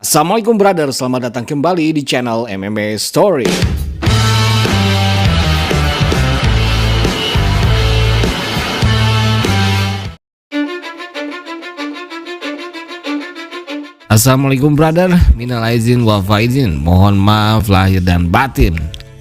Assalamualaikum brother, selamat datang kembali di channel MMA Story. Assalamualaikum brother, minal aizin wal faizin, mohon maaf lahir dan batin.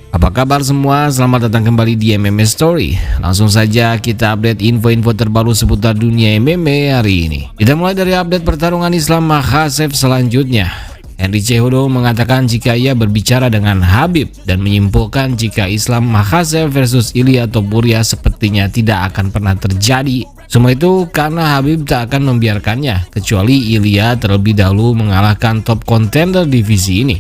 Apa kabar semua? Selamat datang kembali di MMA Story. Langsung saja kita update info-info terbaru seputar dunia MMA hari ini. Kita mulai dari update pertarungan Islam Makhachev selanjutnya. Henry Cejudo mengatakan jika ia berbicara dengan Khabib dan menyimpulkan jika Islam Makhachev versus Ilia Topuria sepertinya tidak akan pernah terjadi. Semua itu karena Khabib tak akan membiarkannya kecuali Ilia terlebih dahulu mengalahkan top contender divisi ini.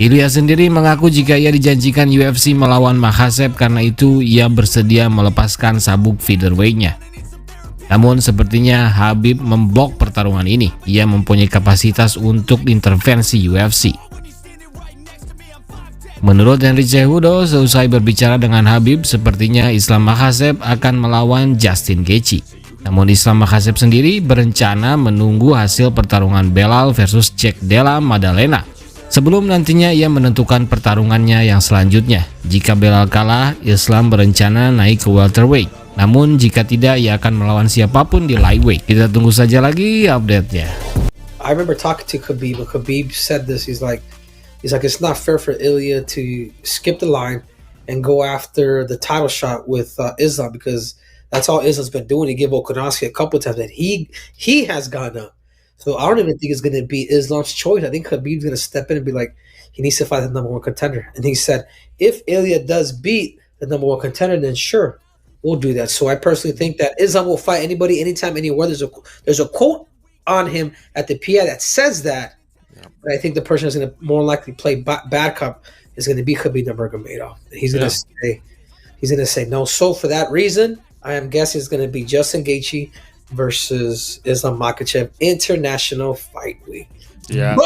Ilia sendiri mengaku jika ia dijanjikan UFC melawan Makhachev, karena itu ia bersedia melepaskan sabuk featherweight-nya. Namun sepertinya Khabib memblok pertarungan ini. Ia mempunyai kapasitas untuk intervensi UFC. Menurut Henry Cejudo, seusai berbicara dengan Khabib, sepertinya Islam Makhachev akan melawan Justin Gaethje. Namun Islam Makhachev sendiri berencana menunggu hasil pertarungan Belal versus Jack Della Maddalena sebelum nantinya ia menentukan pertarungannya yang selanjutnya. Jika Belal kalah, Islam berencana naik ke welterweight. Namun jika tidak, ia akan melawan siapapun di lightweight. Kita tunggu saja lagi update-nya. I remember talking to Khabib, and Khabib said this. He's like, it's not fair for Ilya to skip the line and go after the title shot with Islam, because that's all Islam's been doing. He gave Volkanovski a couple of times, and he has gone up. So I don't even think it's going to be Islam's choice. I think Khabib's going to step in and be like, he needs to fight the number one contender. And he said, if Ilya does beat the number one contender, then sure, we'll do that. So I personally think that Islam will fight anybody, anytime, anywhere. There's a quote on him at the PI that says that. Yeah. But I think the person who's going to more likely play bad cop is going to be Khabib Nurmagomedov. He's going to say no. So for that reason, I am guessing it's going to be Justin Gaethje versus Islam Makhachev International Fight Week. Yeah.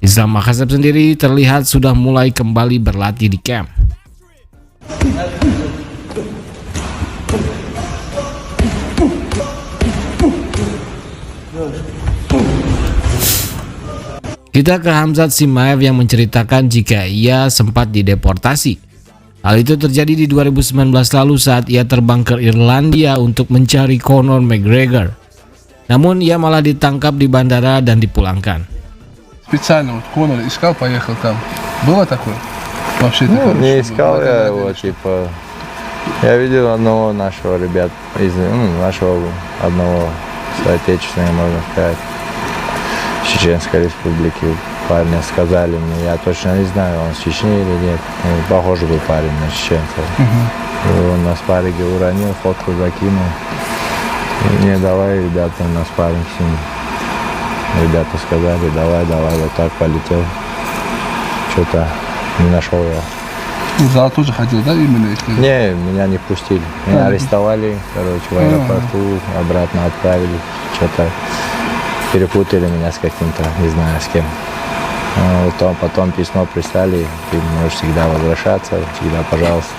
Islam Makhachev sendiri terlihat sudah mulai kembali berlatih di camp. Kita ke Khamzat Chimaev yang menceritakan jika ia sempat dideportasi. Hal itu terjadi di 2019 lalu saat ia terbang ke Irlandia untuk mencari Conor McGregor. Namun ia malah ditangkap di bandara dan dipulangkan. Специально вот Конор искал, поехал там. Было такое? Вообще не искал я его, типа. Я видел одного нашего ребят из нашего одного соотечественного, можно сказать, Чеченской республики. Парня сказали мне, я точно не знаю, он с Чечни или нет. Похожий был парень на чеченца. Он на спарринге уронил, фотку закинул. И не, давай, ребята, на спарринг с ним. Ребята сказали, давай, вот так полетел. Что-то не нашел я. В зал тоже ходил, да, именно? Если... Не, меня не пустили. Меня арестовали, короче, в аэропорту, обратно отправили. Что-то перепутали меня с каким-то, не знаю с кем. Потом письмо прислали, ты можешь всегда возвращаться, всегда, пожалуйста.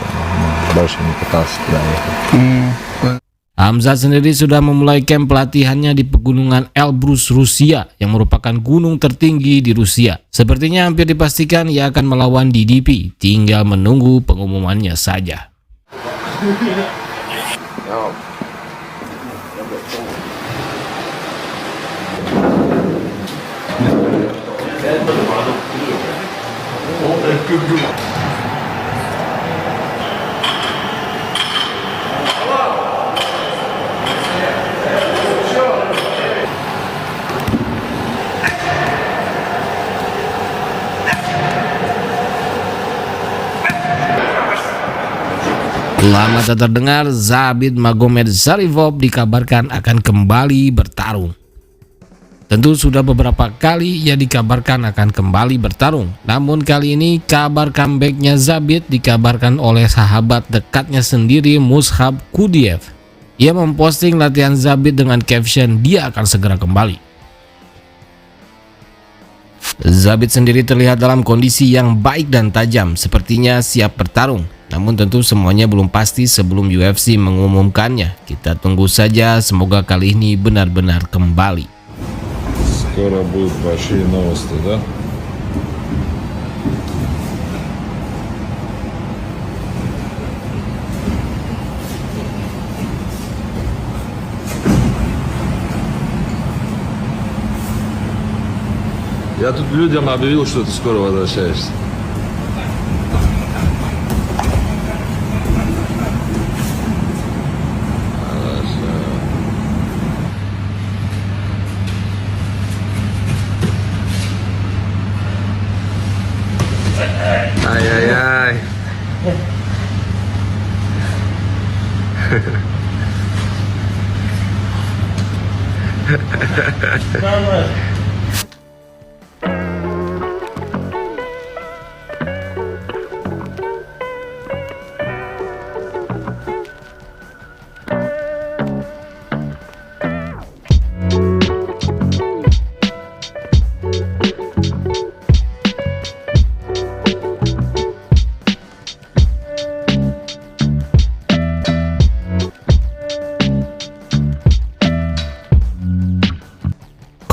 Больше не пытался туда ехать. Khamzat sendiri sudah memulai camp pelatihannya di pegunungan Elbrus, Rusia, yang merupakan gunung tertinggi di Rusia. Sepertinya hampir dipastikan ia akan melawan DDP, tinggal menunggu pengumumannya saja. Lama tak terdengar, Zabit Magomedsharipov dikabarkan akan kembali bertarung. Tentu sudah beberapa kali ia dikabarkan akan kembali bertarung. Namun kali ini kabar comebacknya Zabit dikabarkan oleh sahabat dekatnya sendiri, Mushab Kudiev. Ia memposting latihan Zabit dengan caption, dia akan segera kembali. Zabit sendiri terlihat dalam kondisi yang baik dan tajam, sepertinya siap bertarung. Namun tentu semuanya belum pasti sebelum UFC mengumumkannya. Kita tunggu saja, semoga kali ini benar-benar kembali. скоро будут большие новости, да? Я тут людям объявил, что ты скоро возвращаешься. Ай-яй-яй.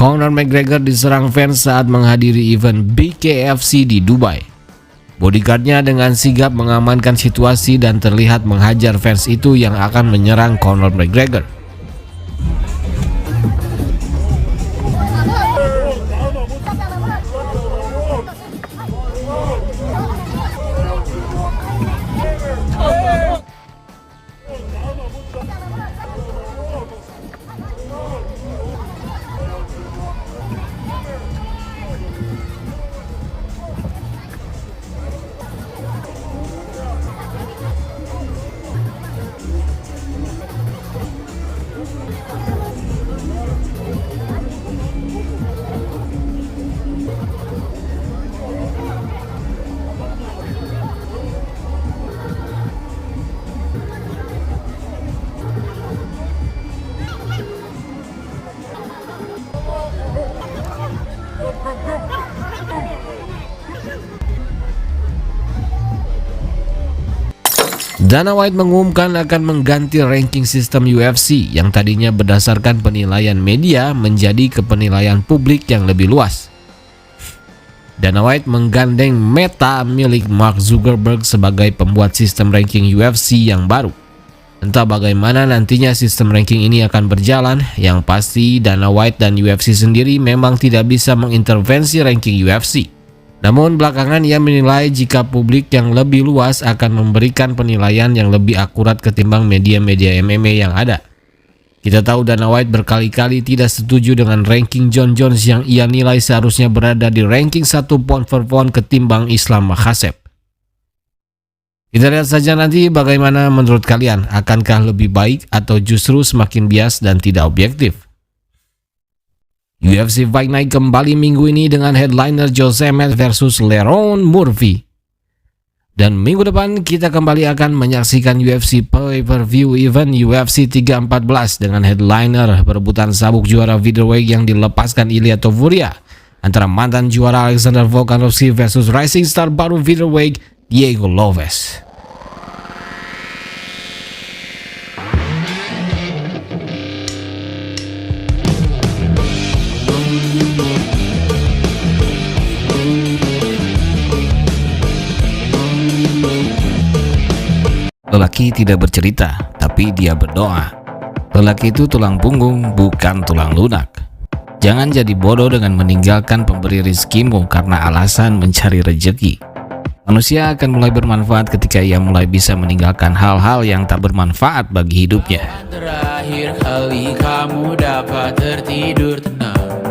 Conor McGregor diserang fans saat menghadiri event BKFC di Dubai. Bodyguardnya dengan sigap mengamankan situasi dan terlihat menghajar fans itu yang akan menyerang Conor McGregor. Dana White mengumumkan akan mengganti ranking sistem UFC yang tadinya berdasarkan penilaian media menjadi kepenilaian publik yang lebih luas. Dana White menggandeng Meta milik Mark Zuckerberg sebagai pembuat sistem ranking UFC yang baru. Entah bagaimana nantinya sistem ranking ini akan berjalan, yang pasti Dana White dan UFC sendiri memang tidak bisa mengintervensi ranking UFC. Namun belakangan ia menilai jika publik yang lebih luas akan memberikan penilaian yang lebih akurat ketimbang media-media MMA yang ada. Kita tahu Dana White berkali-kali tidak setuju dengan ranking Jon Jones yang ia nilai seharusnya berada di ranking 1 pound for pound ketimbang Islam Makhachev. Kita lihat saja nanti bagaimana menurut kalian, akankah lebih baik atau justru semakin bias dan tidak objektif. UFC Fight Night kembali minggu ini dengan headliner Jose Mat versus Lerone Murphy. Dan minggu depan kita kembali akan menyaksikan UFC pay-per-view event UFC 314 dengan headliner perebutan sabuk juara featherweight yang dilepaskan Ilia Topuria antara mantan juara Alexander Volkanovski versus rising star baru featherweight Diego Lopes. Lelaki tidak bercerita, tapi dia berdoa. Lelaki itu tulang punggung, bukan tulang lunak. Jangan jadi bodoh dengan meninggalkan pemberi rizkimu karena alasan mencari rejeki. Manusia akan mulai bermanfaat ketika ia mulai bisa meninggalkan hal-hal yang tak bermanfaat bagi hidupnya. Terakhir kali kamu dapat tertidur tenang.